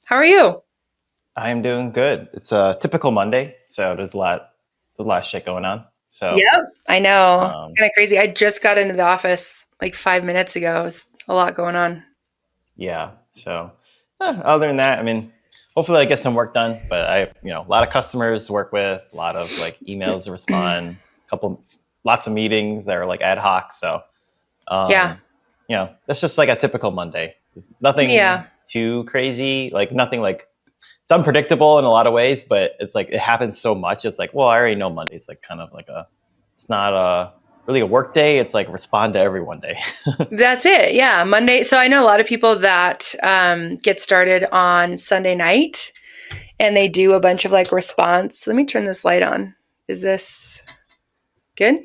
How are you? I am doing good. It's a typical Monday, so there's a lot of shit going on. So, Yep. I know. um, Kind of crazy. I just got into the office like 5 minutes ago. It's a lot going on. yeah. Other than that, I mean, hopefully I get some work done. But a lot of customers to work with, a lot of like emails to respond, lots of meetings that are like ad hoc. So, Yeah. um, that's just like a typical Monday. There's nothing Yeah. too crazy, like nothing like it's unpredictable in a lot of ways, but it's like it happens so much. It's like, well, I already know Monday's like kind of like it's not really a work day. It's like respond to everyone day. That's it. Yeah. Monday. So I know a lot of people that get started on Sunday night and they do a bunch of like response. Let me turn this light on. Is this good?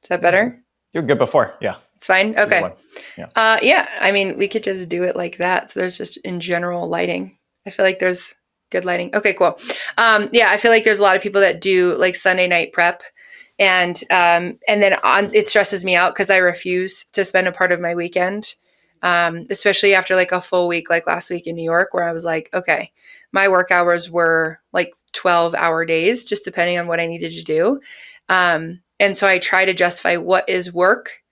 Is that better? You're good before, yeah. It's fine. Either Okay. one, yeah. Yeah. I mean, we could just do it like that. So there's just in general lighting. I feel like there's good lighting. Okay, cool. Yeah, I feel like there's a lot of people that do like Sunday night prep, and then it stresses me out because I refuse to spend a part of my weekend, especially after like a full week, like last week in New York, where I was like, okay, my work hours were like 12-hour days, just depending on what I needed to do. And so I try to justify what is work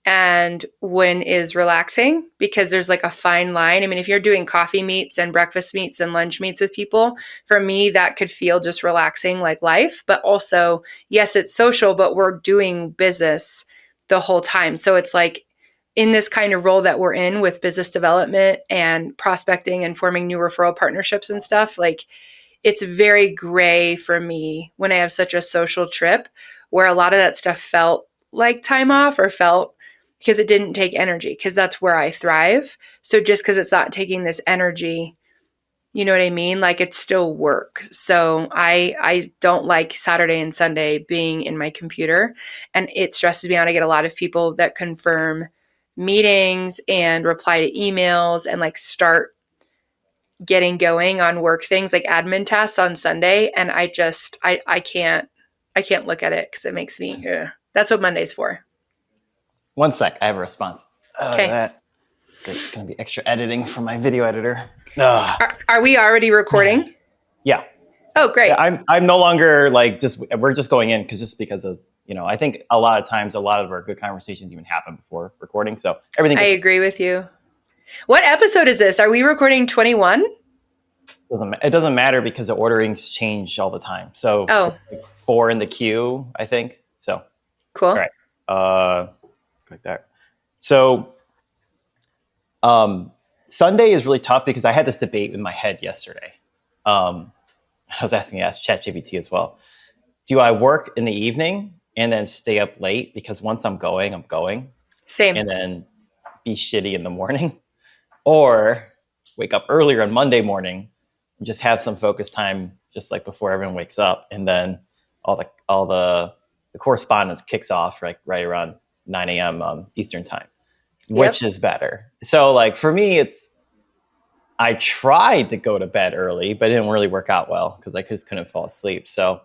and when is relaxing because there's like a fine line. I mean, if you're doing coffee meets and breakfast meets and lunch meets with people, for me, that could feel just relaxing like life. But also, yes, it's social, but we're doing business the whole time. So it's like in this kind of role that we're in with business development and prospecting and forming new referral partnerships and stuff, like it's very gray for me when I have such a social trip where a lot of that stuff felt like time off or felt because it didn't take energy because that's where I thrive. So just because it's not taking this energy, you know what I mean? Like it's still work. So I don't like Saturday and Sunday being in my computer, and it stresses me out. I get a lot of people that confirm meetings and reply to emails and like start getting going on work things like admin tasks on Sunday, and I can't look at it because it makes me ugh. That's what Monday's for. 1 sec, I have a response. Look at Okay. that. Great, it's gonna be extra editing from my video editor. Ugh. Are we already recording? Yeah, Oh, yeah. great. I'm no longer like we're just going in because of I think a lot of times a lot of our good conversations even happen before recording, so everything I gets agree with you. What episode is this? Are we recording 21? it doesn't matter because the orderings change all the time. So Oh, like 4 in the queue, I think. So all cool. right, like that. So um, Sunday is really tough because I had this debate in my head yesterday. I was asking ChatGPT as well. Do I work in the evening and then stay up late because once I'm going, Same. and then be shitty in the morning, or wake up earlier on Monday morning and just have some focus time just like before everyone wakes up, and then all the correspondence kicks off right around 9 a.m. Eastern time. Which Yep. is better? So like for me, I tried to go to bed early, but it didn't really work out well because I just couldn't fall asleep. So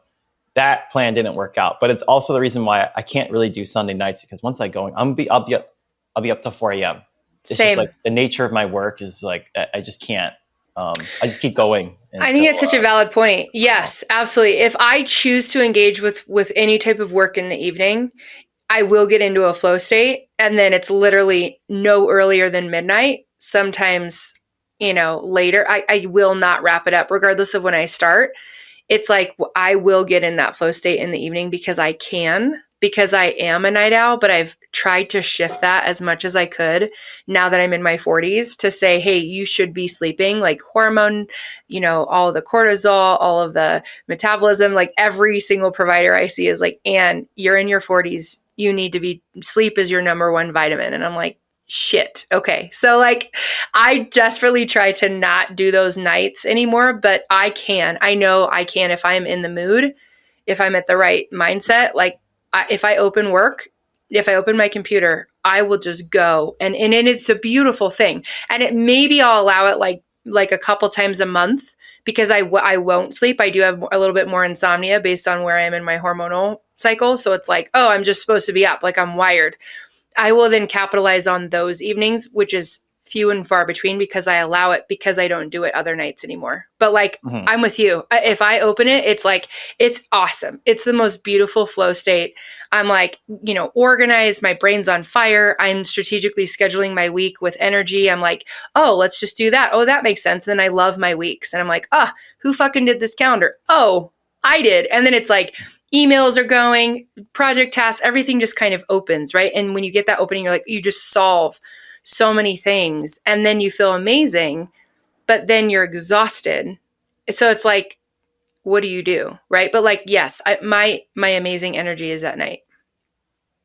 that plan didn't work out. But it's also the reason why I can't really do Sunday nights because once I go, I'll be up to 4 a.m. It's just like Same. the nature of my work is like I just can't. I just keep going I think until it's such a valid point. I don't know. Yes, absolutely. If I choose to engage with any type of work in the evening, I will get into a flow state, and then it's literally no earlier than midnight. Sometimes, later. I will not wrap it up, regardless of when I start. It's like I will get in that flow state in the evening because I am a night owl, but I've tried to shift that as much as I could now that I'm in my 40s to say, hey, you should be sleeping, like hormone, all of the cortisol, all of the metabolism, like every single provider I see is like, and you're in your 40s, you need to be, sleep is your number one vitamin. And I'm like, shit. Okay. So like I desperately try to not do those nights anymore, but I know I can if I'm in the mood, if I'm at the right mindset. Like if I open work, if I open my computer, I will just go. And it's a beautiful thing. And it maybe I'll allow it like a couple times a month because I won't sleep. I do have a little bit more insomnia based on where I am in my hormonal cycle. So it's like, I'm just supposed to be up. Like I'm wired. I will then capitalize on those evenings, which is few and far between because I allow it, because I don't do it other nights anymore. But like, Mhm. I'm with you. If I open it, it's like, it's awesome. It's the most beautiful flow state. I'm like, organized. My brain's on fire. I'm strategically scheduling my week with energy. I'm like, oh, let's just do that. Oh, that makes sense. And then I love my weeks. And I'm like, who fucking did this calendar? Oh, I did. And then it's like, emails are going, project tasks, everything just kind of opens, right? And when you get that opening, you're like, you just solve so many things. And then you feel amazing, but then you're exhausted. So it's like, what do you do? Right. But like, yes, my amazing energy is at night.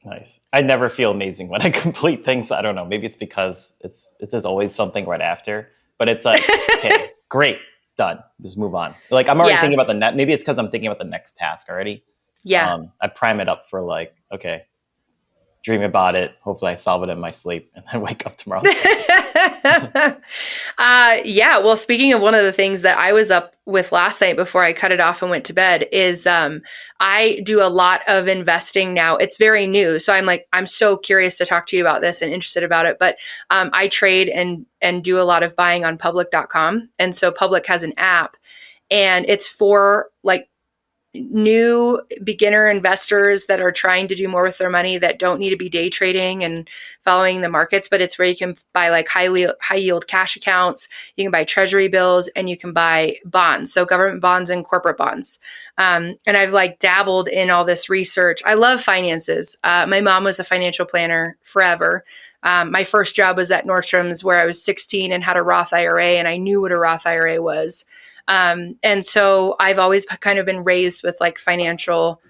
Nice. I never feel amazing when I complete things. I don't know. Maybe it's because there's always something right after, but it's like, okay, great. It's done. Just move on. Like I'm already Yeah. thinking about maybe it's because I'm thinking about the next task already. Yeah. I prime it up for like, okay, dream about it. Hopefully I solve it in my sleep and I wake up tomorrow. Yeah. Well, speaking of one of the things that I was up with last night before I cut it off and went to bed is I do a lot of investing now. It's very new. So I'm so curious to talk to you about this and interested about it. But I trade and do a lot of buying on public.com. And so Public has an app and it's for like new beginner investors that are trying to do more with their money that don't need to be day trading and following the markets, but it's where you can buy like high yield cash accounts, you can buy treasury bills, and you can buy bonds, so government bonds and corporate bonds. And I've like dabbled in all this research. I love finances. My mom was a financial planner forever. My first job was at Nordstrom's where I was 16 and had a Roth IRA, and I knew what a Roth IRA was. And so I've always kind of been raised with like financial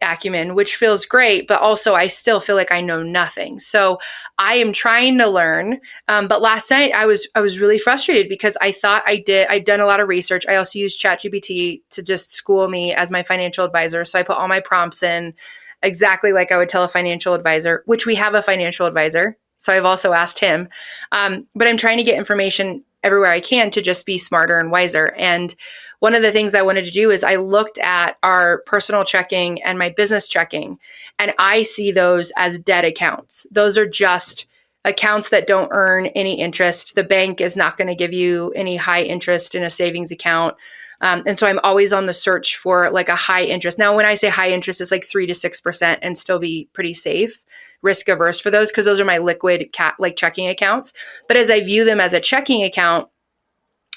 acumen, which feels great, but also I still feel like I know nothing. So I am trying to learn. But last night I was really frustrated because I thought I'd done a lot of research. I also used ChatGPT to just school me as my financial advisor. So I put all my prompts in exactly like I would tell a financial advisor, which we have a financial advisor. So I've also asked him. But I'm trying to get information everywhere I can to just be smarter and wiser. And one of the things I wanted to do is I looked at our personal checking and my business checking, and I see those as dead accounts. Those are just accounts that don't earn any interest. The bank is not going to give you any high interest in a savings account. And so I'm always on the search for like a high interest. Now, when I say high interest, it's like 3 to 6% and still be pretty safe, risk averse for those, because those are my liquid like checking accounts. But as I view them as a checking account,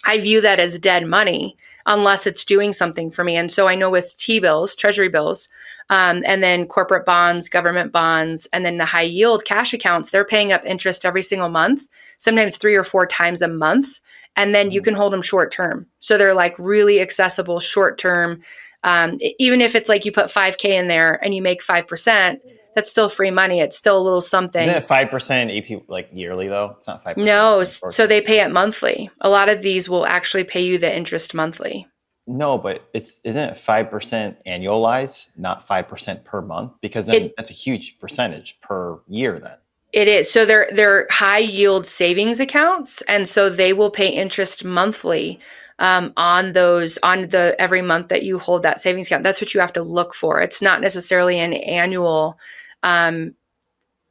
I view that as dead money unless it's doing something for me. And so I know with T-bills, treasury bills, and then corporate bonds, government bonds, and then the high yield cash accounts, they're paying up interest every single month, sometimes 3 or 4 times a month. And then you can hold them short term. So they're like really accessible short term. Even if it's like you put 5K in there and you make 5%, that's still free money. It's still a little something. Isn't it 5% AP like yearly though? It's not 5%. No, so they pay it monthly. A lot of these will actually pay you the interest monthly. No, but isn't it 5% annualized, not 5% per month? Because then that's a huge percentage per year then. It is. So they're high yield savings accounts, and so they will pay interest monthly on the every month that you hold that savings account. That's what you have to look for. It's not necessarily an annual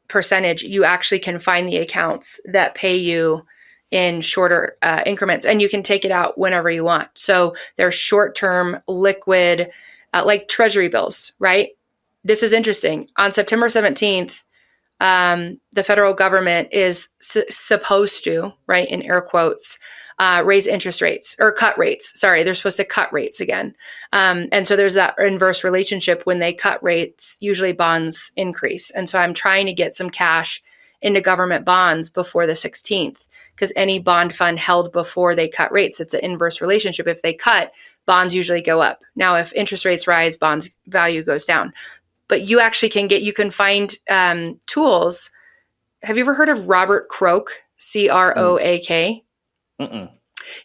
percentage. You actually can find the accounts that pay you in shorter increments, and you can take it out whenever you want. So they're short-term liquid, like treasury bills, right? This is interesting. On September 17th, the federal government is supposed to, right, in air quotes, raise interest rates or cut rates. Sorry, they're supposed to cut rates again. And so there's that inverse relationship. When they cut rates, usually bonds increase. And so I'm trying to get some cash into government bonds before the 16th, because any bond fund held before they cut rates, it's an inverse relationship. If they cut, bonds usually go up. Now, if interest rates rise, bonds value goes down. But you actually can find tools. Have you ever heard of Robert Kroak, Croak? Mm-mm.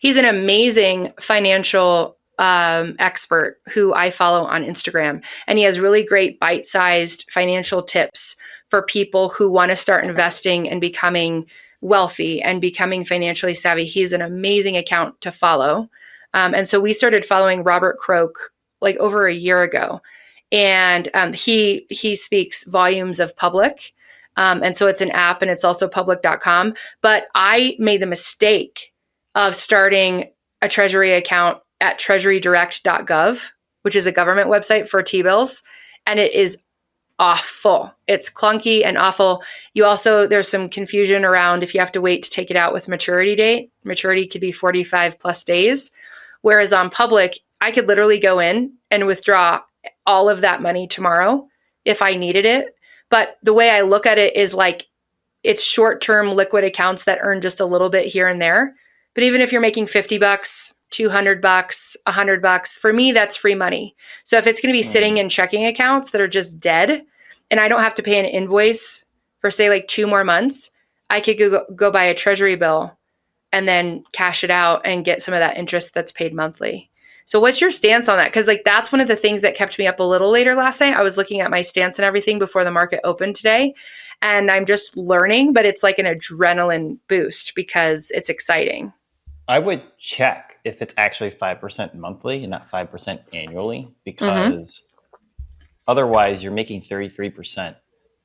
He's an amazing financial expert who I follow on Instagram. And he has really great bite-sized financial tips for people who want to start investing and becoming wealthy and becoming financially savvy. He's an amazing account to follow. And so we started following Robert Kroak like over a year ago. And he speaks volumes of Public. And so it's an app and it's also public.com. But I made the mistake of starting a treasury account at treasurydirect.gov, which is a government website for T-bills. And it is awful. It's clunky and awful. You also, there's some confusion around if you have to wait to take it out with maturity date. Maturity could be 45 plus days. Whereas on public, I could literally go in and withdraw all of that money tomorrow if I needed it. But the way I look at it is like it's short-term liquid accounts that earn just a little bit here and there. But even if you're making $50, $200, $100, for me, that's free money. So if it's going to be sitting in checking accounts that are just dead and I don't have to pay an invoice for say like 2 more months, I could go buy a treasury bill and then cash it out and get some of that interest that's paid monthly. So what's your stance on that? Because like that's one of the things that kept me up a little later last night. I was looking at my stance and everything before the market opened today. And I'm just learning, but it's like an adrenaline boost because it's exciting. I would check if it's actually 5% monthly and not 5% annually, because otherwise you're making 33%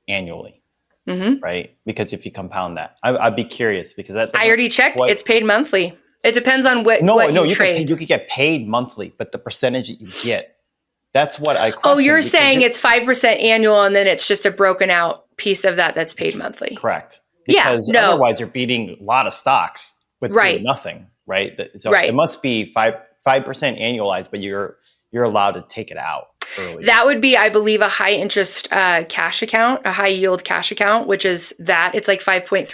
annually, right? Because if you compound that, I'd be curious because that I already checked. It's paid monthly. It depends on what you trade. You could get paid monthly, but the percentage that you get, that's what I question. Oh, you're saying it's 5% annual and then it's just a broken out piece of that that's paid monthly. Correct. Because otherwise you're beating a lot of stocks with doing nothing, right? So it must be 5% annualized, but you're allowed to take it out early. That would be, I believe, a high interest cash account, a high yield cash account, which is that it's like 5.3%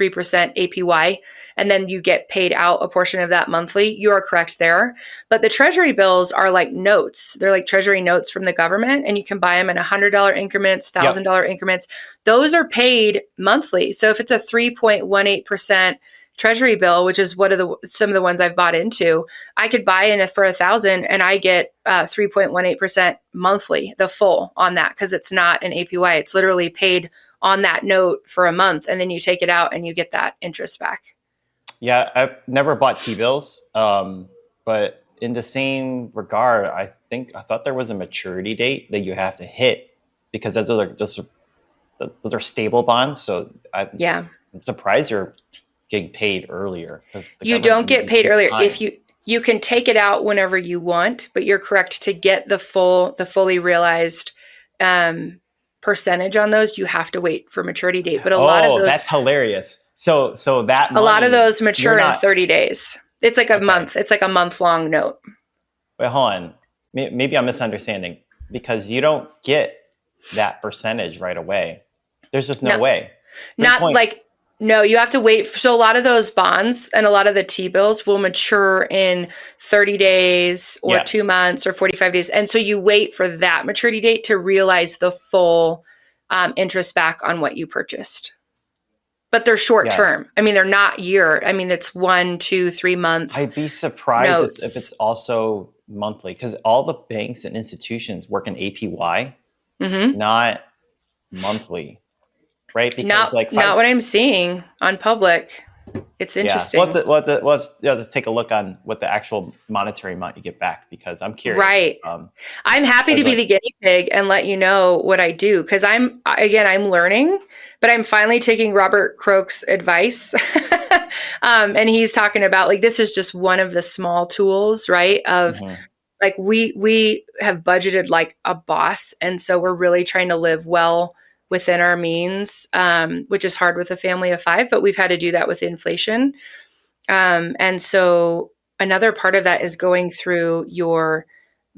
APY. And then you get paid out a portion of that monthly. You are correct there. But the treasury bills are like notes. They're like treasury notes from the government, and you can buy them in $100 increments, $1,000 increments. Those are paid monthly. So if it's a 3.18% treasury bill, which is some of the ones I've bought into, I could buy in for $1,000 and I get 3.18% monthly, the full on that, because it's not an APY. It's literally paid on that note for a month, and then you take it out and you get that interest back. Yeah, I've never bought T-bills, but in the same regard, I thought there was a maturity date that you have to hit, because those are stable bonds. So I'm surprised you're getting paid earlier. You don't get paid earlier. If you can take it out whenever you want, but you're correct, to get the fully realized percentage on those, you have to wait for maturity date. But a lot of those, that's hilarious. So that a lot of those mature in 30 days. It's like a month. It's like a month-long note. Wait, hold on. Maybe I'm misunderstanding, because you don't get that percentage right away. There's just no way. No, you have to wait. So a lot of those bonds and a lot of the T-bills will mature in 30 days or 2 months or 45 days. And so you wait for that maturity date to realize the full interest back on what you purchased. But they're short term. I mean, they're not year. I mean, it's 1, 2, 3 month. I'd be surprised if it's also monthly, because all the banks and institutions work in APY, not monthly. Right? Because not what I'm seeing on public. It's interesting. Yeah. Let's just take a look on what the actual monetary amount you get back, because I'm curious. Right. I'm happy to be the guinea pig and let you know what I do, because I'm learning, but I'm finally taking Robert Kroch's advice. And he's talking about like, this is just one of the small tools, right? Of like, we have budgeted like a boss. And so we're really trying to live well within our means, which is hard with a family of 5, but we've had to do that with inflation. And so another part of that is going through your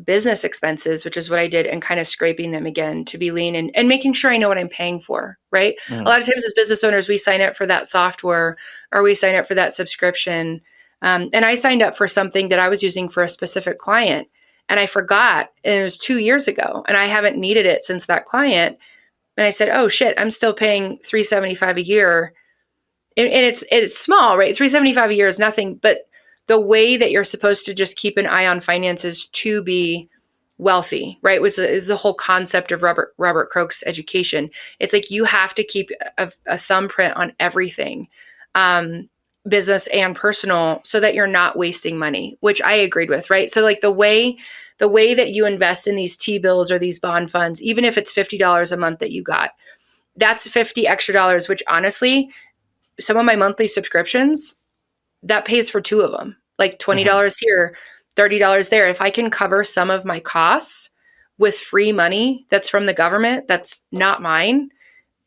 business expenses, which is what I did, and kind of scraping them again to be lean and making sure I know what I'm paying for, right? A lot of times as business owners, we sign up for that software or we sign up for that subscription. And I signed up for something that I was using for a specific client, and I forgot, and it was 2 years ago, and I haven't needed it since that client. And I said, oh shit, I'm still paying $375 a year. And it's small, right? $375 a year is nothing, but the way that you're supposed to just keep an eye on finances to be wealthy, right? Is the whole concept of Robert Kroch's education. It's like, you have to keep a thumbprint on everything, business and personal, so that you're not wasting money, which I agreed with, right? So like the way that you invest in these T-bills or these bond funds, even if it's $50 a month that you got, that's $50 extra, which honestly, some of my monthly subscriptions, that pays for two of them, like Mhm. $20 here, $30 there. If I can cover some of my costs with free money that's from the government, that's not mine,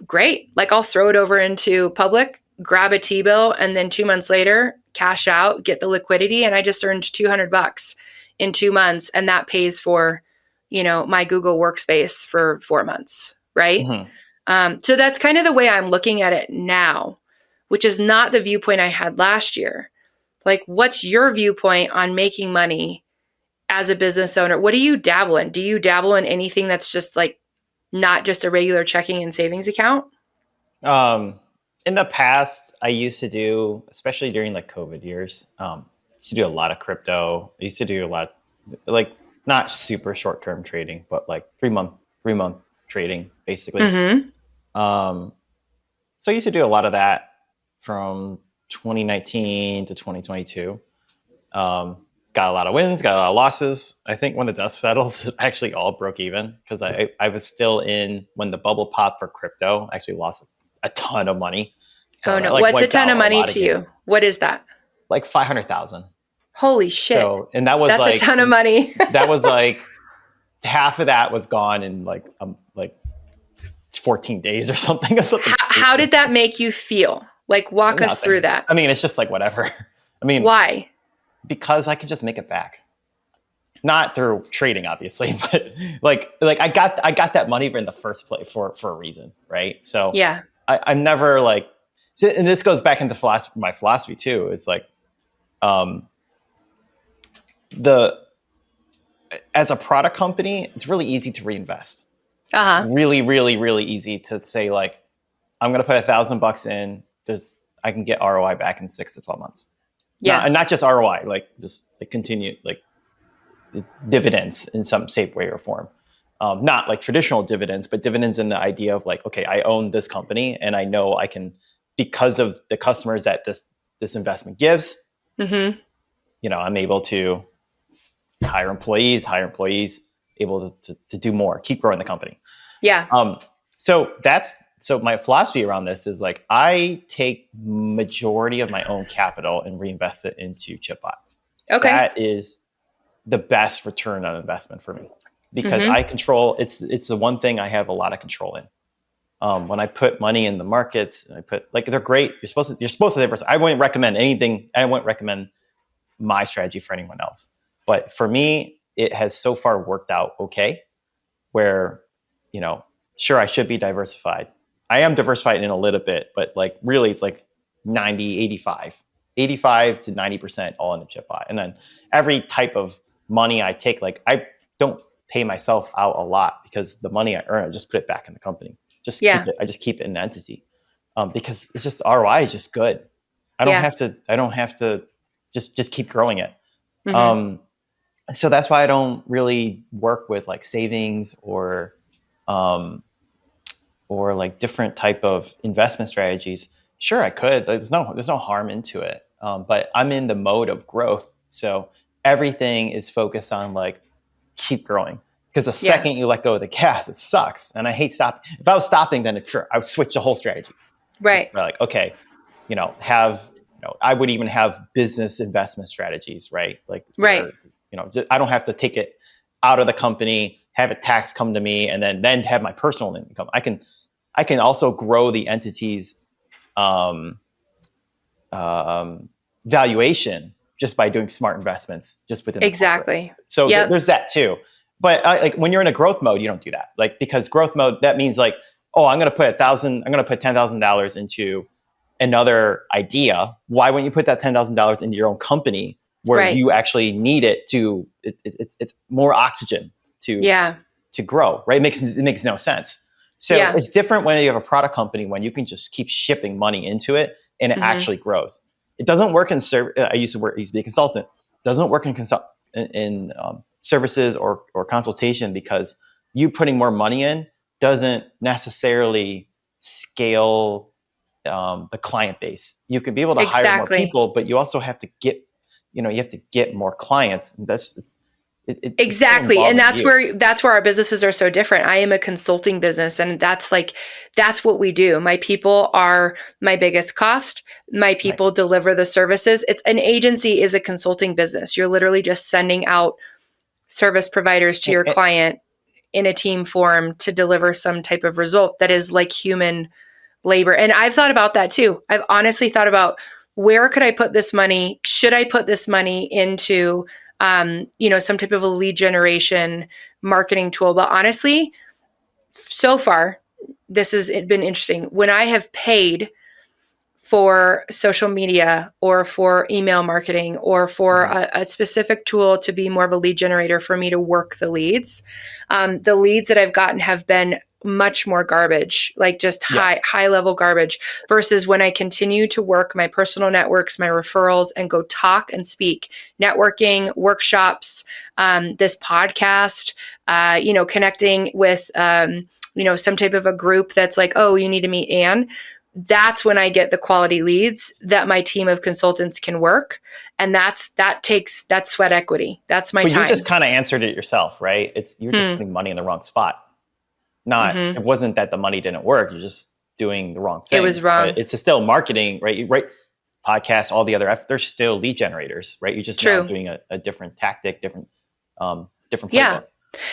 great. Like I'll throw it over into public, grab a T-bill, and then 2 months later, cash out, get the liquidity. And I just earned $200 in 2 months. And that pays for, my Google workspace for 4 months. Right. Mhm. So that's kind of the way I'm looking at it now, which is not the viewpoint I had last year. Like, what's your viewpoint on making money as a business owner? What do you dabble in? Do you dabble in anything that's just like not just a regular checking and savings account? Um, in the past, I used to do, especially during like COVID years, used to do a lot of crypto. I used to do a lot, like not super short term trading, but like 3 month trading, basically. Mm-hmm. Um, so I used to do a lot of that from 2019 to 2022. Um, got a lot of wins, got a lot of losses. I think when the dust settles, it actually all broke even because I was still in when the bubble popped for crypto. I actually lost a ton of money. Oh So that no. like What's a wiped ton out of a money lot of to gain, you? What is that? like 500,000. Holy shit. So, and that was That's a like, ton of money. that was like half of that was gone in like 14 days or something or something How stupid. did that make you feel? Like, walk us through Nothing. that. I mean, it's just like whatever. I mean, Why? because I could just make it back. Not through trading, obviously, but like I got that money in the first place for a reason, right? So Yeah. I'm never like, and this goes back into my philosophy too. It's like um, the as a product company, it's really easy to reinvest. Uh-huh. Really, really, really easy to say like, I'm going to put $1,000 in. I can get ROI back in 6 to 12 months. Yeah. Not just ROI, like just like continue like dividends in some shape, way, or form. Not like traditional dividends, but dividends in the idea of like, okay, I own this company and I know I can, because of the customers that this investment gives, Mm-hmm. I'm able to hire employees, able to do more, keep growing the company. Yeah. Um, so my philosophy around this is like I take majority of my own capital and reinvest it into ChipBot. Okay. That is the best return on investment for me because Mm-hmm. I control. It's the one thing I have a lot of control in. When I put money in the markets, and I put like they're great. You're supposed to diversify. I wouldn't recommend anything. I wouldn't recommend my strategy for anyone else. But for me, it has so far worked out okay. Where, sure, I should be diversified. I am diversified in a little bit, but like really it's like 90, 85 to 90% all in the chip bot. And then every type of money I take, like I don't pay myself out a lot because the money I earn, I just put it back in the company. Yeah. I just keep it in the entity. Because it's just ROI is just good. Yeah. I don't have to just keep growing it. Mm-hmm. Um, so that's why I don't really work with like savings um, or like different type of investment strategies. Sure, I could. Like, there's no harm into it. But I'm in the mode of growth, so everything is focused on like keep growing. Because the Yeah. second you let go of the gas, it sucks, and I hate stopping. If I was stopping, then sure, I would switch the whole strategy. It's just Right. like okay, have I would even have business investment strategies, right? Like Right. where I don't have to take it out of the company, have a tax come to me, and then have my personal income. I can also grow the entity's um, um, valuation just by doing smart investments just within the corporate. Exactly. So Yep. there's that too. But like when you're in a growth mode, you don't do that. Like because growth mode that means like, oh, I'm going to put $10,000 into another idea. Why wouldn't you put that $10,000 into your own company where Right. you actually need it to? It's more oxygen Yeah. to grow, right? It makes no sense. So Yeah. it's different when you have a product company when you can just keep shipping money into it and it Mm-hmm. actually grows. It doesn't work in I used to be a consultant. It doesn't work in services or consultation because you putting more money in doesn't necessarily scale the client base. You can be able to hire more Exactly. people, but you also have to get more clients. it's still Exactly. And involving you. that's where our businesses are so different. I am a consulting business, and that's what we do. My people are my biggest cost. My Right. people deliver the services. It's an agency is a consulting business. You're literally just sending out service providers to your And, client in a team form to deliver some type of result that is like human labor. And I've thought about that too. I've honestly thought about, where could I put this money? Should I put this money into, some type of a lead generation marketing tool? But honestly, so far, this has been interesting. When I have paid for social media or for email marketing or for Mhm. a specific tool to be more of a lead generator for me to work the leads that I've gotten have been much more garbage, like just Yes. high level garbage, versus when I continue to work my personal networks, my referrals, and go talk and speak, networking, workshops, this podcast, connecting with, some type of a group that's like, oh, you need to meet Anne. That's when I get the quality leads that my team of consultants can work. And that's sweat equity. That's my But you time. just kind of answered it yourself, right? You're just Hmm. putting money in the wrong spot. Not Mm-hmm. It wasn't that the money didn't work. You're just doing the wrong It thing. was But wrong. it's still marketing, right? Right. Podcasts, all the other, they're still lead generators, right? You're just now True. doing a different tactic, different Yeah. playbook.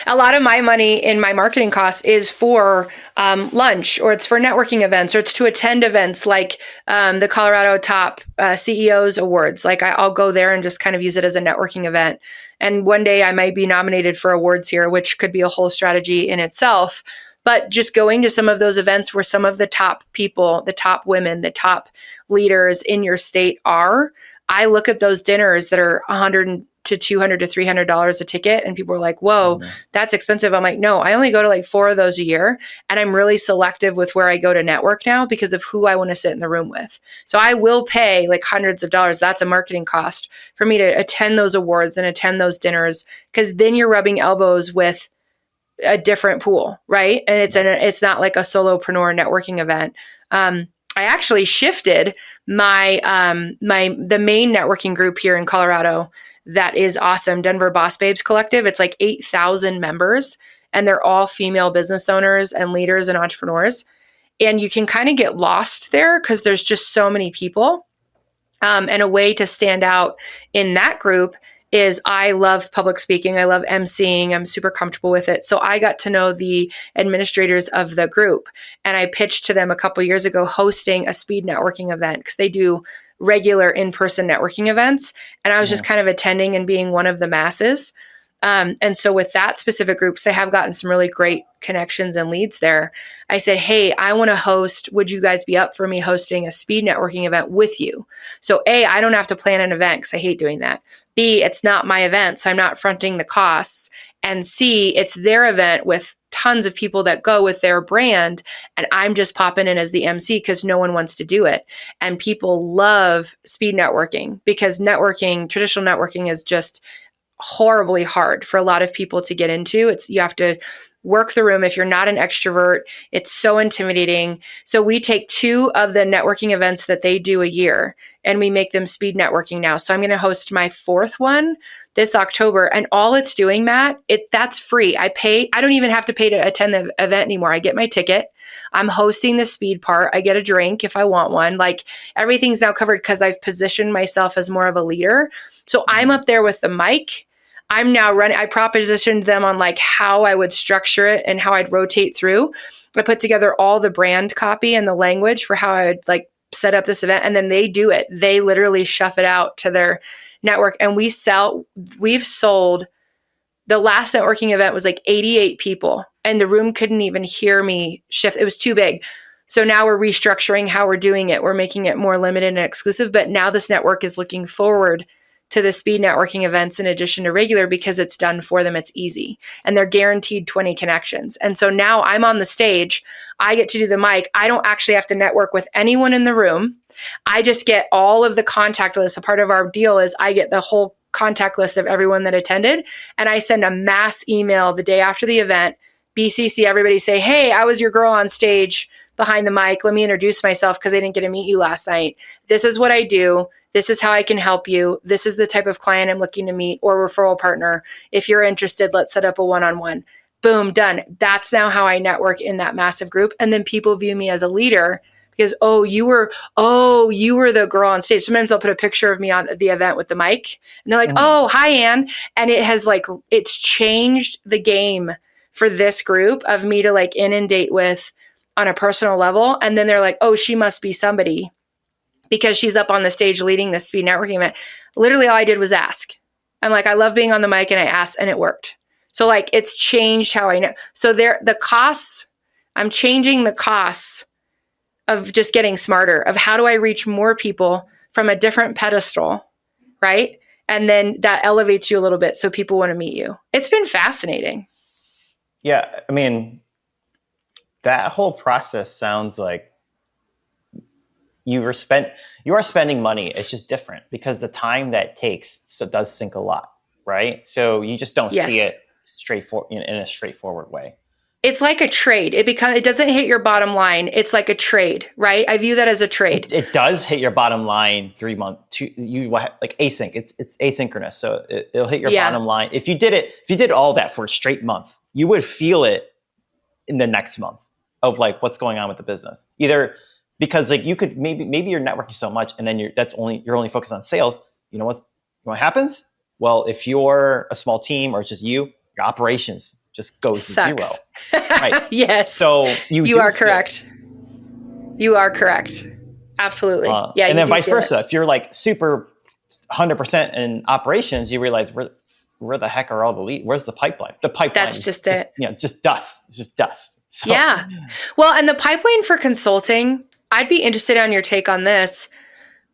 A lot of my money in my marketing costs is for lunch, or it's for networking events, or it's to attend events like the Colorado Top CEOs Awards. Like I'll go there and just kind of use it as a networking event. And one day I might be nominated for awards here, which could be a whole strategy in itself. But just going to some of those events where some of the top people, the top women, the top leaders in your state are, I look at those dinners that are 100 to $200 to $300 a ticket, and people are like, whoa, Mhm. that's expensive. I'm like, no, I only go to like 4 of those a year, and I'm really selective with where I go to network now because of who I want to sit in the room with. So I will pay like hundreds of dollars. That's a marketing cost for me to attend those awards and attend those dinners, because then you're rubbing elbows with a different pool, right? And Right. it's not like a solopreneur networking event. I actually shifted the main networking group here in Colorado that is awesome, Denver Boss Babes Collective. It's like 8,000 members, and they're all female business owners and leaders and entrepreneurs. And you can kind of get lost there because there's just so many people. And a way to stand out in that group is, I love public speaking. I love emceeing. I'm super comfortable with it. So I got to know the administrators of the group, and I pitched to them a couple years ago hosting a speed networking event, because they do regular in-person networking events. And I was just Mhm. kind of attending and being one of the masses. And so with that specific group, because I have gotten some really great connections and leads there, I said, hey, I want to host. Would you guys be up for me hosting a speed networking event with you? So A, I don't have to plan an event because I hate doing that. B, it's not my event, so I'm not fronting the costs. And C, it's their event with tons of people that go with their brand, and I'm just popping in as the MC because no one wants to do it. And people love speed networking because traditional networking is just horribly hard for a lot of people to get into. You have to work the room. If you're not an extrovert, it's so intimidating. So we take 2 of the networking events that they do a year, and we make them speed networking now. So I'm going to host my 4th one this October, and all it's doing, Matt, that's free. I don't even have to pay to attend the event anymore. I get my ticket. I'm hosting the speed part. I get a drink if I want one. Like, everything's now covered because I've positioned myself as more of a leader. So I'm Mhm. up there with the mic. I'm now running. I propositioned them on like how I would structure it and how I'd rotate through. I put together all the brand copy and the language for how I would like set up this event, and then they do it. They literally shuff it out to their network, and we've sold. The last networking event was like 88 people, and the room couldn't even hear me shift. It was too big. So now we're restructuring how we're doing it. We're making it more limited and exclusive, but now this network is looking forward to the speed networking events in addition to regular, because it's done for them. It's easy, and they're guaranteed 20 connections. And so now I'm on the stage. I get to do the mic. I don't actually have to network with anyone in the room. I just get all of the contact lists. A part of our deal is I get the whole contact list of everyone that attended, and I send a mass email the day after the event, BCC everybody, say, hey, I was your girl on stage behind the mic. Let me introduce myself because I didn't get to meet you last night. This is what I do. This is how I can help you. This is the type of client I'm looking to meet or referral partner. If you're interested, let's set up a one-on-one. Boom, done. That's now how I network in that massive group. And then people view me as a leader because, you were the girl on stage. Sometimes I'll put a picture of me on the event with the mic and they're like, oh, hi, Ann. And it has it's changed the game for this group of me to inundate with on a personal level. And then they're like, oh, she must be somebody because she's up on the stage leading this speed networking event. Literally all I did was ask. I'm like, I love being on the mic, and I asked and it worked. So it's changed how I know. So the costs, I'm changing the costs of just getting smarter of how do I reach more people from a different pedestal, right? And then that elevates you a little bit so people want to meet you. It's been fascinating. Yeah, I mean, that whole process sounds like you are spending money. It's just different because the time that it takes does sink a lot, right? So you just don't see it straightforward in a straightforward way. It's like a trade. It doesn't hit your bottom line. It's like a trade, right? I view that as a trade. It does hit your bottom line 3 months. Like async. It's asynchronous, so it'll hit your bottom line. If you did all that for a straight month, you would feel it in the next month of what's going on with the business. Either because you could maybe you're networking so much, and then you're only focused on sales. You know what happens? Well, if you're a small team or it's just your operations just goes to zero. Right. Yes. So you are correct. You are correct. Absolutely. And then vice versa. If you're super 100% in operations, you realize where the heck are all the leads? Where's the pipeline? The pipeline That's just it. Just dust. It's just dust. So. Yeah. Well, and the pipeline for consulting, I'd be interested on your take on this.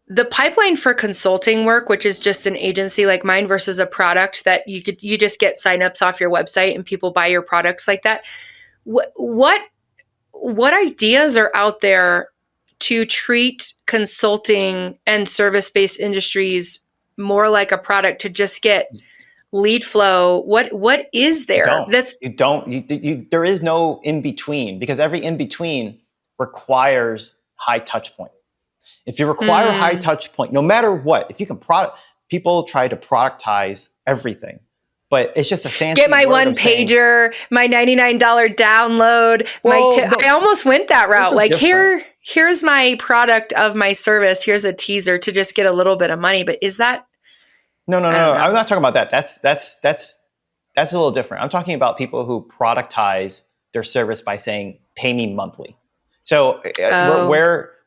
The pipeline for consulting work, which is just an agency like mine versus a product that you just get signups off your website and people buy your products like that. What ideas are out there to treat consulting and service-based industries more like a product to just get lead flow? What is there? There is no in between, because every in between requires high touch point. If you require a high touch point, no matter what, if you can people try to productize everything, but it's just a fancy get my word one pager, my $99 download. I almost went that route. Here's my product of my service. Here's a teaser to just get a little bit of money. But is that? No. I'm not talking about that. That's a little different. I'm talking about people who productize their service by saying, pay me monthly. So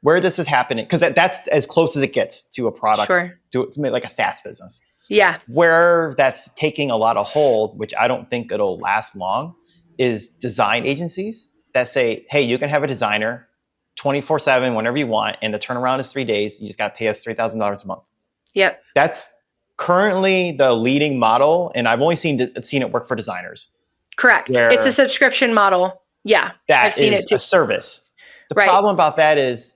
where this is happening, because that's as close as it gets to a product, to like a SaaS business. Yeah. Where that's taking a lot of hold, which I don't think it'll last long, is design agencies that say, hey, you can have a designer 24/7 whenever you want, and the turnaround is 3 days. You just got to pay us $3,000 a month. Yep. That's currently the leading model, and I've only seen it work for designers. Correct. It's a subscription model. Yeah. I've seen it too. A service. The problem about that is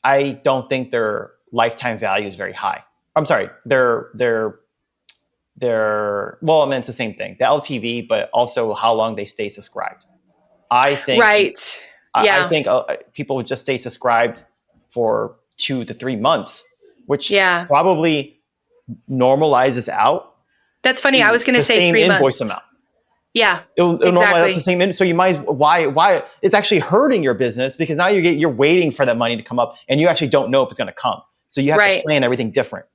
I don't think their lifetime value is very high. I'm sorry, well, I mean, it's the same thing, the LTV, but also how long they stay subscribed. I think, I think people would just stay subscribed for 2 to 3 months, which probably normalizes out. That's funny. I was going to say 3 months. Invoice amount. Yeah, it'll normalize the same. So you might, why it's actually hurting your business, because now you're waiting for that money to come up, and you actually don't know if it's going to come. So you have to plan everything different.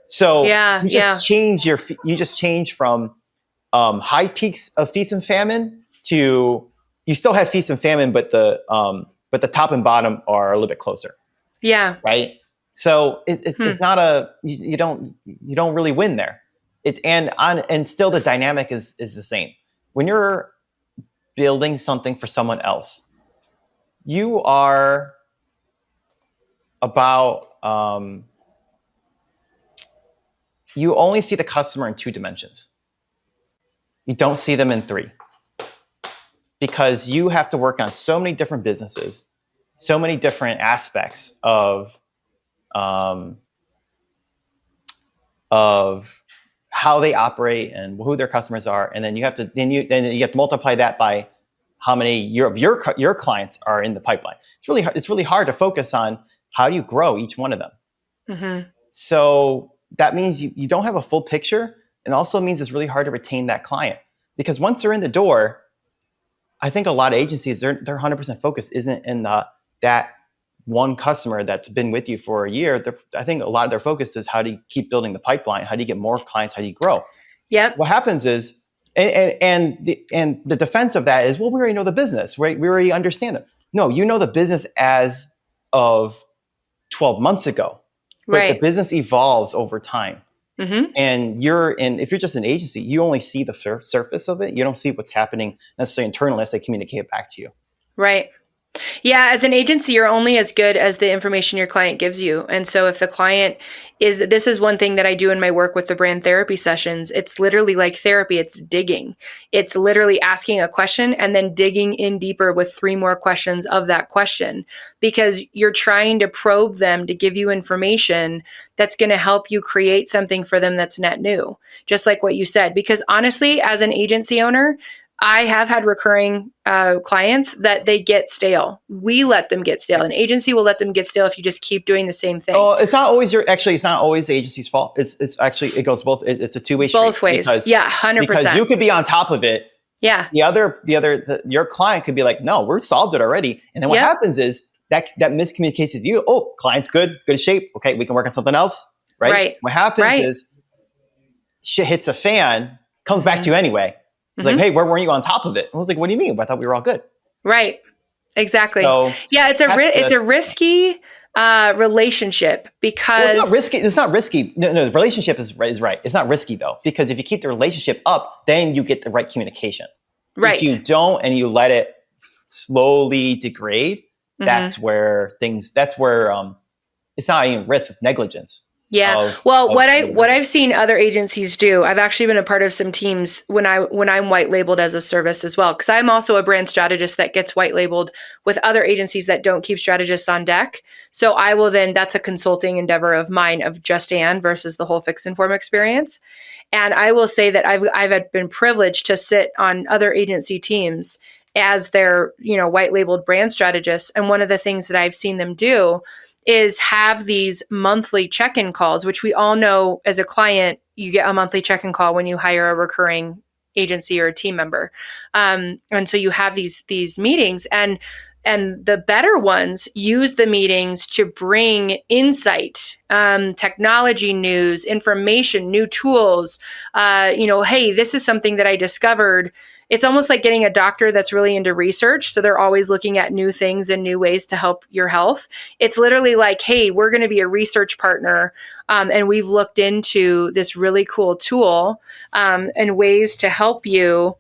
So you just change from high peaks of feast and famine to, you still have feast and famine, but the top and bottom are a little bit closer. Yeah. Right. So it's not you don't really win there. And still the dynamic is the same. When you're building something for someone else, you are about, you only see the customer in 2 dimensions. You don't see them in 3. Because you have to work on so many different businesses, so many different aspects of how they operate and who their customers are, and then you have to multiply that by how many of your clients are in the pipeline. It's really hard to focus on how do you grow each one of them. Mm-hmm. So that means you don't have a full picture. And also means it's really hard to retain that client, because once they're in the door, I think a lot of agencies, their 100% focus isn't in that one customer that's been with you for a year. I think a lot of their focus is how do you keep building the pipeline? How do you get more clients? How do you grow? Yep. What happens is, and the defense of that is, well, we already know the business, right? We already understand it. No, you know the business as of 12 months ago, but the Right. business evolves over time. Mm-hmm. And if you're just an agency, you only see the surface of it. You don't see what's happening necessarily internally unless they communicate it back to you. Right. Yeah, as an agency, you're only as good as the information your client gives you. And so if the client this is one thing that I do in my work with the brand therapy sessions. It's literally like therapy. It's digging. It's literally asking a question and then digging in deeper with 3 more questions of that question, because you're trying to probe them to give you information that's going to help you create something for them that's net new. Just like what you said, because honestly, as an agency owner, I have had recurring clients that they get stale. We let them get stale. An agency will let them get stale if you just keep doing the same thing. Oh, it's not always the agency's fault. It's actually, it goes both. It's a two-way street. Both ways. Because, yeah, 100%. Because you could be on top of it. Yeah. Your client could be like, no, we're solved it already. And then what happens is that miscommunicates with you. Oh, client's good shape. Okay, we can work on something else. Right. What happens is shit hits a fan, comes back to you anyway. It's like, hey, where weren't you on top of it? I was like, what do you mean? I thought we were all good. Right. Exactly. So yeah, it's a risky relationship, because it's not risky. It's not risky. No, the relationship is right. It's not risky though, because if you keep the relationship up, then you get the right communication. Right. If you don't and you let it slowly degrade, that's where it's not even risk, it's negligence. Yeah. What I've seen other agencies do, I've actually been a part of some teams when I'm white labeled as a service as well, because I'm also a brand strategist that gets white labeled with other agencies that don't keep strategists on deck. So I will that's a consulting endeavor of mine, of Just Ann versus the whole Fix and Form experience. And I will say that I've been privileged to sit on other agency teams as their, white labeled brand strategists. And one of the things that I've seen them do is have these monthly check-in calls, which we all know as a client, you get a monthly check-in call when you hire a recurring agency or a team member. And so you have these meetings, and the better ones use the meetings to bring insight, technology news, information, new tools. Hey, this is something that I discovered. It's almost like getting a doctor that's really into research. So they're always looking at new things and new ways to help your health. It's literally like, hey, we're going to be a research partner. And we've looked into this really cool tool and ways to help you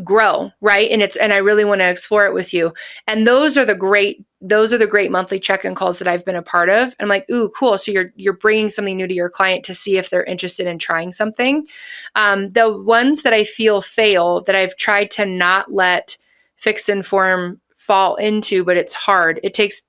grow, right? And I really want to explore it with you. And those are the great monthly check-in calls that I've been a part of. I'm like, ooh, cool. So you're bringing something new to your client to see if they're interested in trying something. The ones that I feel fail, that I've tried to not let Fix and Form fall into, but it's hard. It takes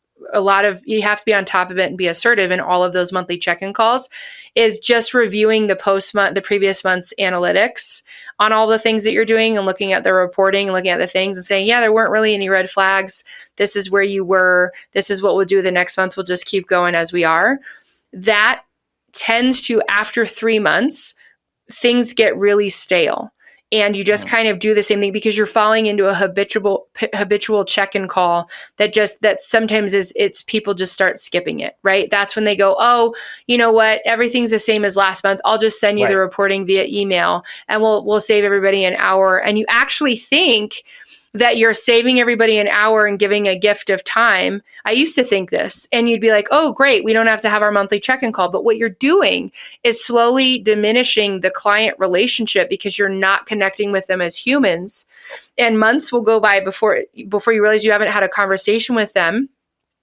you have to be on top of it and be assertive in all of those monthly check-in calls, is just reviewing the previous month's analytics on all the things that you're doing, and looking at the reporting and looking at the things and saying, yeah, there weren't really any red flags. This is where you were. This is what we'll do the next month. We'll just keep going as we are. That tends to, after 3 months, things get really stale. And you just kind of do the same thing, because you're falling into a habitual check-in call that sometimes it's people just start skipping it, right? That's when they go, oh, you know what? Everything's the same as last month. I'll just send you the reporting via email, and we'll save everybody an hour. And you actually think that you're saving everybody an hour and giving a gift of time. I used to think this, and you'd be like, oh, great, we don't have to have our monthly check-in call. But what you're doing is slowly diminishing the client relationship, because you're not connecting with them as humans. And months will go by before you realize you haven't had a conversation with them,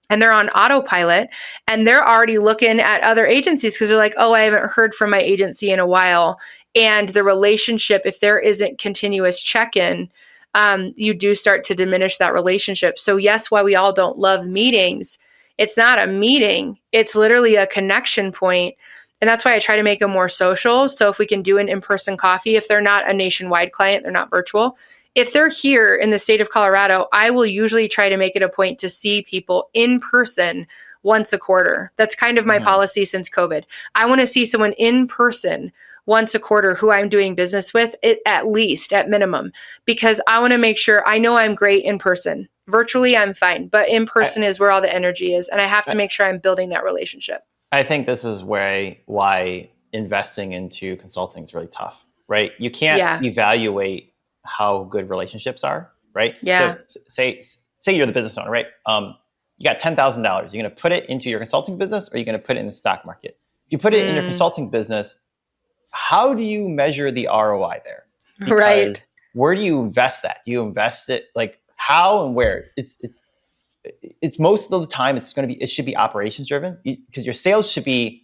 and they're on autopilot, and they're already looking at other agencies because they're like, oh, I haven't heard from my agency in a while. And the relationship, if there isn't continuous check-in, you do start to diminish that relationship. So yes, why we all don't love meetings, it's not a meeting. It's literally a connection point. And that's why I try to make them more social. So if we can do an in-person coffee, if they're not a nationwide client, they're not virtual. If they're here in the state of Colorado, I will usually try to make it a point to see people in person once a quarter. That's kind of my policy since COVID. I want to see someone in person once a quarter who I'm doing business with, at least, at minimum, because I want to make sure I know I'm great in person. Virtually, I'm fine, but in person is where all the energy is. And I have to make sure I'm building that relationship. I think this is why investing into consulting is really tough, right? You can't evaluate how good relationships are, right? Yeah. So say you're the business owner, right? You got $10,000. You're going to put it into your consulting business, or you're going to put it in the stock market. If you put it in your consulting business, how do you measure the ROI there? Because where do you invest that? Do you invest it like how and where? It's most of the time it should be operations driven, because your sales should be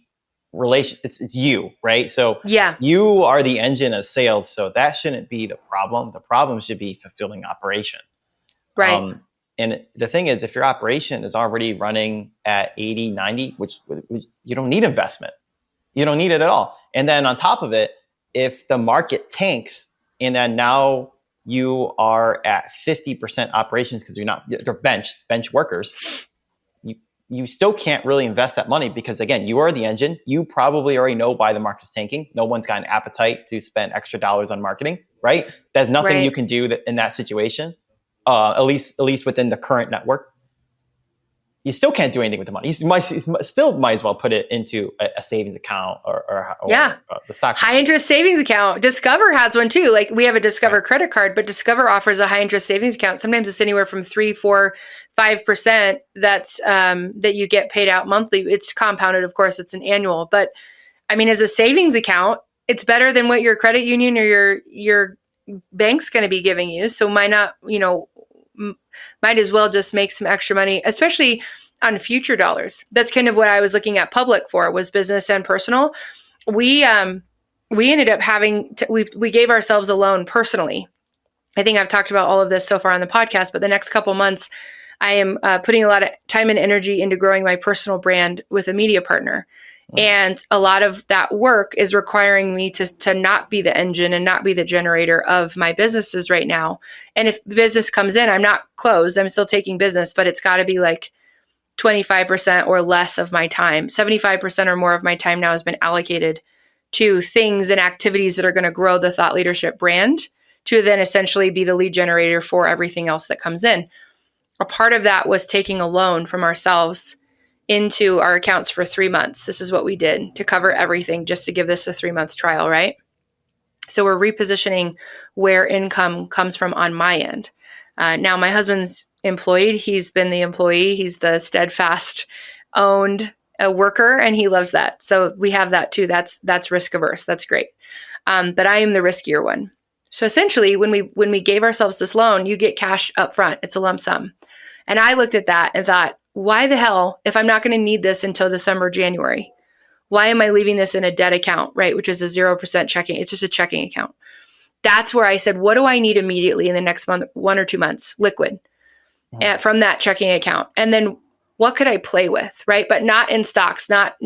it's you, right? So you are the engine of sales, so that shouldn't be the problem. The problem should be fulfilling operation. Right. And the thing is, if your operation is already running at 80, 90, which you don't need investment. You don't need it at all. And then on top of it, if the market tanks and then now you are at 50% operations because you're bench workers, you still can't really invest that money, because again, you are the engine. You probably already know why the market's tanking. No one's got an appetite to spend extra dollars on marketing, right? There's nothing you can do in that situation, at least within the current network. You still can't do anything with the money. You might as well put it into a savings account or the stock. High interest savings account. Discover has one too. Like we have a Discover credit card, but Discover offers a high interest savings account. Sometimes it's anywhere from 3%, 4%, 5%. That's that you get paid out monthly. It's compounded, of course. It's an annual, but I mean, as a savings account, it's better than what your credit union or your bank's going to be giving you. So might as well just make some extra money, especially on future dollars. That's kind of what I was looking at public for, was business and personal. We ended up we gave ourselves a loan personally. I think I've talked about all of this so far on the podcast, but the next couple months, I am putting a lot of time and energy into growing my personal brand with a media partner. And a lot of that work is requiring me to not be the engine and not be the generator of my businesses right now. And if business comes in, I'm not closed. I'm still taking business, but it's got to be like 25% or less of my time. 75% or more of my time now has been allocated to things and activities that are going to grow the thought leadership brand, to then essentially be the lead generator for everything else that comes in. A part of that was taking a loan from ourselves into our accounts for 3 months. This is what we did to cover everything, just to give this a 3-month trial, right? So we're repositioning where income comes from on my end. Now my husband's employed. He's been the employee. He's the steadfast owned worker, and he loves that. So we have that too. That's risk averse. That's great. But I am the riskier one. So essentially, when we gave ourselves this loan, you get cash up front. It's a lump sum. And I looked at that and thought, why the hell, if I'm not going to need this until December, January, why am I leaving this in a debt account, right? Which is a 0% checking. It's just a checking account. That's where I said, what do I need immediately in the next month, 1 or 2 months? Liquid from that checking account. And then what could I play with, right? But not in stocks, not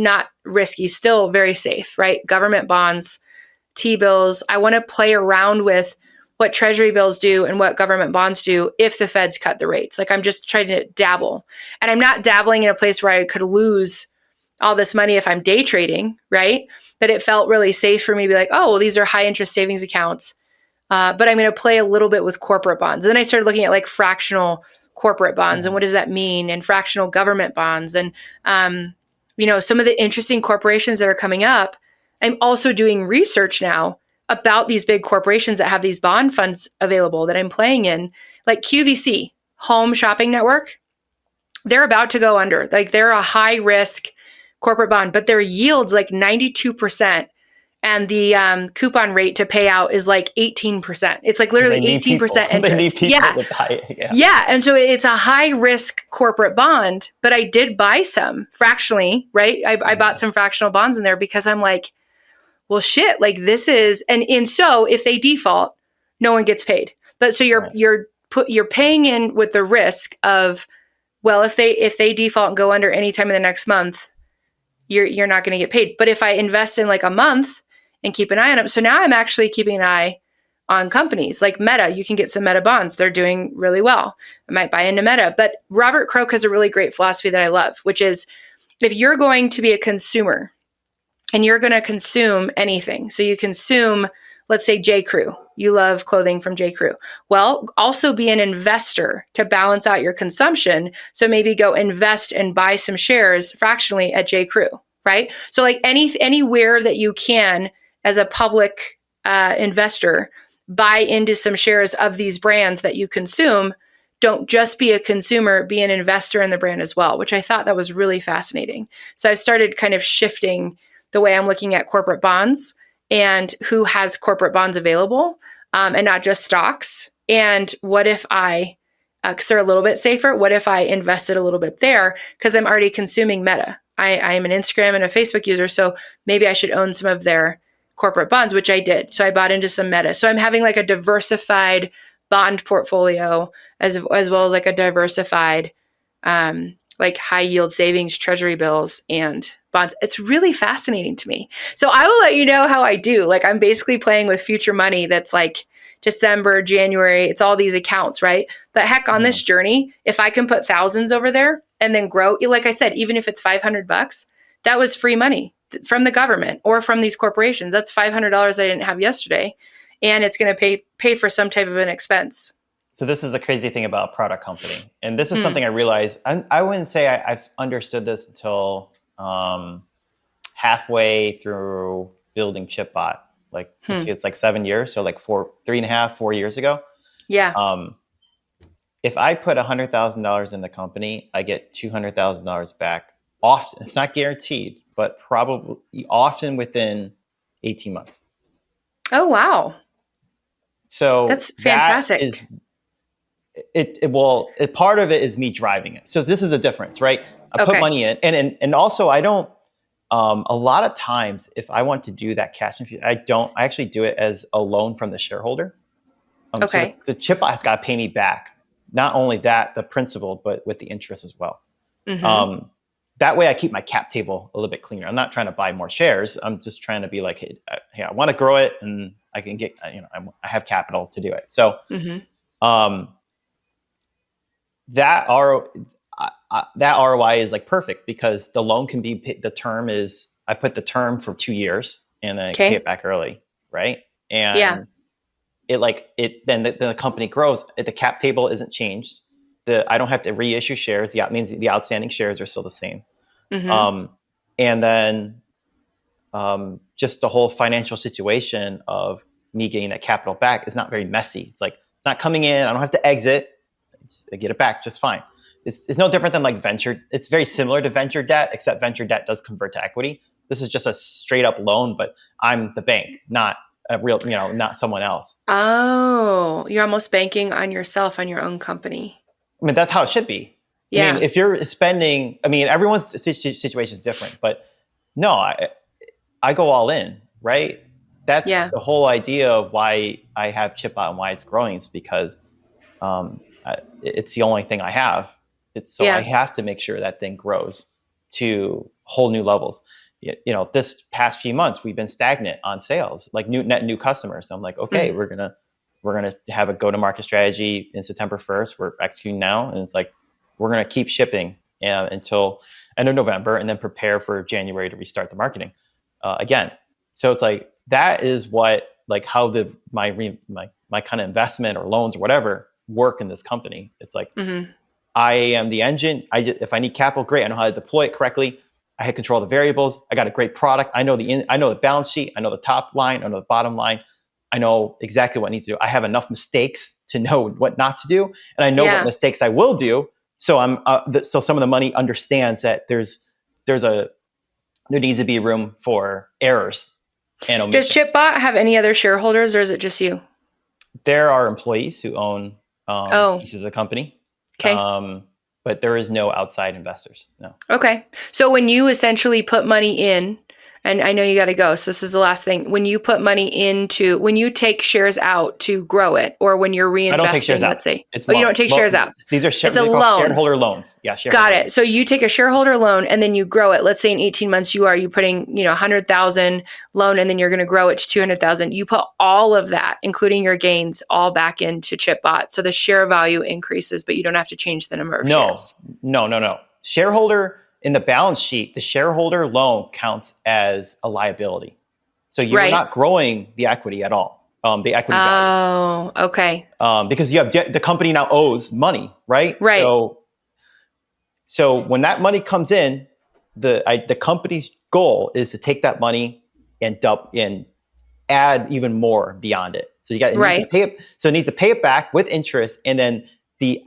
risky, still very safe, right? Government bonds, T-bills. I want to play around with what treasury bills do and what government bonds do if the feds cut the rates. Like I'm just trying to dabble. And I'm not dabbling in a place where I could lose all this money if I'm day trading, right? But it felt really safe for me to be like, oh, well, these are high interest savings accounts. But I'm going to play a little bit with corporate bonds. And then I started looking at like fractional corporate bonds and what does that mean, and fractional government bonds. And, some of the interesting corporations that are coming up. I'm also doing research now about these big corporations that have these bond funds available that I'm playing in, like QVC, Home Shopping Network. They're about to go under. Like they're a high risk corporate bond, but their yield's like 92%. And the coupon rate to pay out is like 18%. It's like literally 18% interest. Yeah. And so it's a high risk corporate bond, but I did buy some fractionally, right? I bought some fractional bonds in there because I'm like, well, shit, like this is, and so if they default, no one gets paid. But so you're paying in with the risk of, well, if they default and go under any time in the next month, you're not going to get paid. But if I invest in like a month and keep an eye on them, so now I'm actually keeping an eye on companies like Meta. You can get some Meta bonds. They're doing really well. I might buy into Meta. But Robert Krook has a really great philosophy that I love, which is if you're going to be a consumer and you're going to consume anything, so you consume, let's say, J. Crew. You love clothing from J. Crew. Well, also be an investor to balance out your consumption. So maybe go invest and buy some shares fractionally at J. Crew, right? So like anywhere that you can as a public investor, buy into some shares of these brands that you consume. Don't just be a consumer, be an investor in the brand as well, which I thought that was really fascinating. So I've started kind of shifting the way I'm looking at corporate bonds and who has corporate bonds available, and not just stocks. And what if because they're a little bit safer, what if I invested a little bit there because I'm already consuming Meta? I am an Instagram and a Facebook user, so maybe I should own some of their corporate bonds, which I did. So I bought into some Meta. So I'm having like a diversified bond portfolio as well as like a diversified like high yield savings, treasury bills, and bonds. It's really fascinating to me. So I will let you know how I do. Like I'm basically playing with future money that's like December, January. It's all these accounts, right? But heck, on this journey, if I can put thousands over there and then grow, like I said, even if it's $500, that was free money from the government or from these corporations. That's $500 I didn't have yesterday. And it's going to pay for some type of an expense. So this is the crazy thing about a product company. And this is something I realized, I wouldn't say I've understood this until halfway through building ChipBot. Like, see, it's like 7 years. So like 3.5, 4 years ago. Yeah. If I put $100,000 in the company, I get $200,000 back. Often, it's not guaranteed, but probably often within 18 months. Oh, wow. So that's fantastic. That is, part of it is me driving it. So this is a difference, right? I put money in, and also I don't. A lot of times, if I want to do that cash infusion, I actually do it as a loan from the shareholder. So the ChipBot has got to pay me back. Not only that, the principal, but with the interest as well. Mm-hmm. That way I keep my cap table a little bit cleaner. I'm not trying to buy more shares. I'm just trying to be like, hey, I want to grow it and I can get, I have capital to do it. So, that ROI is like perfect because the loan can be, the term is, I put the term for 2 years and then I pay it back early. Right. And then the company grows. The cap table isn't changed. I don't have to reissue shares. That means the outstanding shares are still the same. And then just the whole financial situation of me getting that capital back is not very messy. It's like, it's not coming in. I don't have to exit. I get it back just fine. It's no different than like venture. It's very similar to venture debt, except venture debt does convert to equity. This is just a straight up loan, but I'm the bank, not a real, not someone else. Oh, you're almost banking on yourself, on your own company. I mean, that's how it should be. Yeah. I mean, if you're spending, everyone's situation is different, but no, I go all in, right? That's the whole idea of why I have ChipBot and why it's growing is because it's the only thing I have. I have to make sure that thing grows to whole new levels. This past few months we've been stagnant on sales, like net new customers. So I'm like, okay, we're gonna have a go-to-market strategy in September 1st. We're executing now, and it's like we're gonna keep shipping until end of November, and then prepare for January to restart the marketing again. So it's like that is what how my kind of investment or loans or whatever work in this company. It's like I am the engine. If I need capital, great. I know how to deploy it correctly. I had control of the variables. I got a great product. I know the balance sheet. I know the top line. I know the bottom line. I know exactly what needs to do. I have enough mistakes to know what not to do, and I know what mistakes I will do. So so some of the money understands that there needs to be room for errors and omissions. Does ChipBot have any other shareholders, or is it just you? There are employees who own pieces of the company. Okay. But there is no outside investors. No. Okay. So when you essentially put money in and I know you got to go. So this is the last thing. When you put money when you take shares out to grow it, or when you're I don't take shares reinvesting, out. let's say, It's you don't take shares out. These are It's a they're called loan. shareholder loans. Yeah, Got shareholder it. loans. So you take a shareholder loan and then you grow it. Let's say in 18 months you putting, 100,000 loan, and then you're going to grow it to 200,000. You put all of that, including your gains, all back into ChipBot. So the share value increases, but you don't have to change the number of shares. No. Shareholder in the balance sheet, the shareholder loan counts as a liability. So you're Right. not growing the equity at all. The equity value. Oh, okay. Because you have the company now owes money, right? Right. So when that money comes in, the company's goal is to take that money and add even more beyond it. So it needs to pay it. So it needs to pay it back with interest, and then the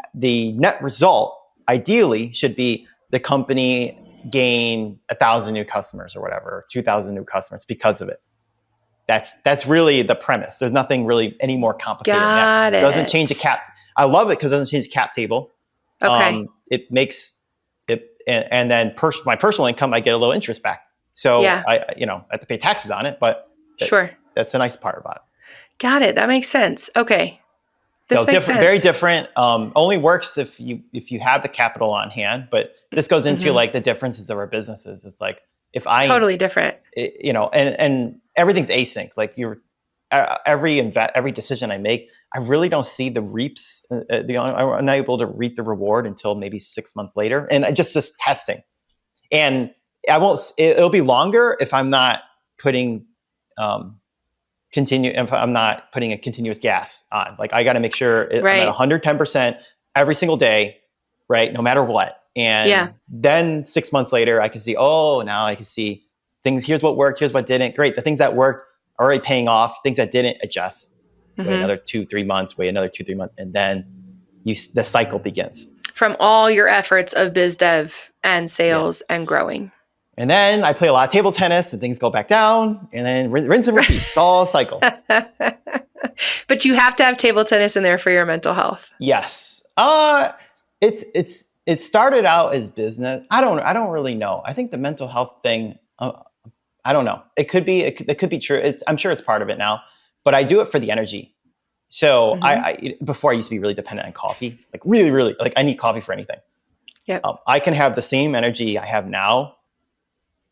net result ideally should be the company gain 1,000 new customers or whatever, 2,000 new customers because of it. That's really the premise. There's nothing really any more complicated than that. It doesn't change the cap. I love it because it doesn't change the cap table. Okay. It makes it, and then my personal income, I get a little interest back. So Yeah. I have to pay taxes on it, but Sure. that's the nice part about it. Got it. That makes sense. Okay. This makes sense. Very different. Only works if you have the capital on hand. But this goes into like the differences of our businesses. It's like if I totally different. And everything's async. Like every decision I make, I really don't see the reaps. I'm not able to reap the reward until maybe 6 months later, and I just testing. And I won't. It'll be longer if I'm not putting if I'm not putting a continuous gas on. Like I got to make sure I'm at 110% every single day, right? No matter what. And then 6 months later, I can see, now I can see things. Here's what worked. Here's what didn't. Great. The things that worked are already paying off. Things that didn't, adjust. Wait another 2-3 months. Wait another 2-3 months, and then the cycle begins. From all your efforts of biz dev and sales and growing. And then I play a lot of table tennis, and things go back down, and then rinse and repeat. It's all a cycle. But you have to have table tennis in there for your mental health. Yes. It started out as business. I don't really know. I think the mental health thing. I don't know. It could be true. I'm sure it's part of it now. But I do it for the energy. So before I used to be really dependent on coffee, like really, really, like I need coffee for anything. Yeah. I can have the same energy I have now,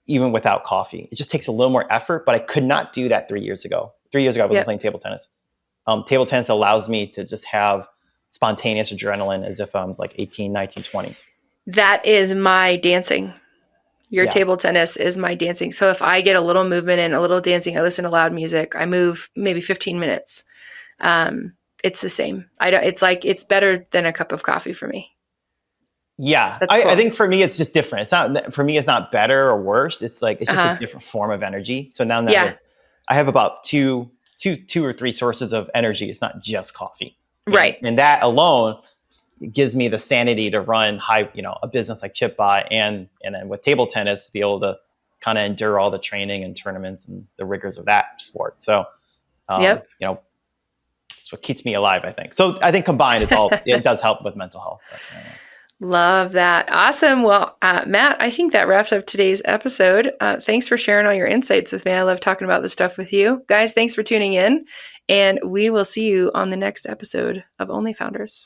even without coffee. It just takes a little more effort, but I could not do that 3 years ago. 3 years ago, I wasn't playing table tennis. Table tennis allows me to just have spontaneous adrenaline as if I'm like 18, 19, 20. That is my dancing. Your table tennis is my dancing. So if I get a little movement and a little dancing, I listen to loud music, I move maybe 15 minutes. It's the same. It's better than a cup of coffee for me. Yeah. Cool. I think for me, it's just different. It's not better or worse. It's like, it's just a different form of energy. So now I have about two or three sources of energy. It's not just coffee. Right. And that alone gives me the sanity to run a business like ChipBot and then with table tennis to be able to kind of endure all the training and tournaments and the rigors of that sport. So, it's what keeps me alive, I think. So I think combined, it does help with mental health. But, Love that. Awesome. Well, Matt, I think that wraps up today's episode. Thanks for sharing all your insights with me. I love talking about this stuff with you. Guys, thanks for tuning in. And we will see you on the next episode of OnlyFounders.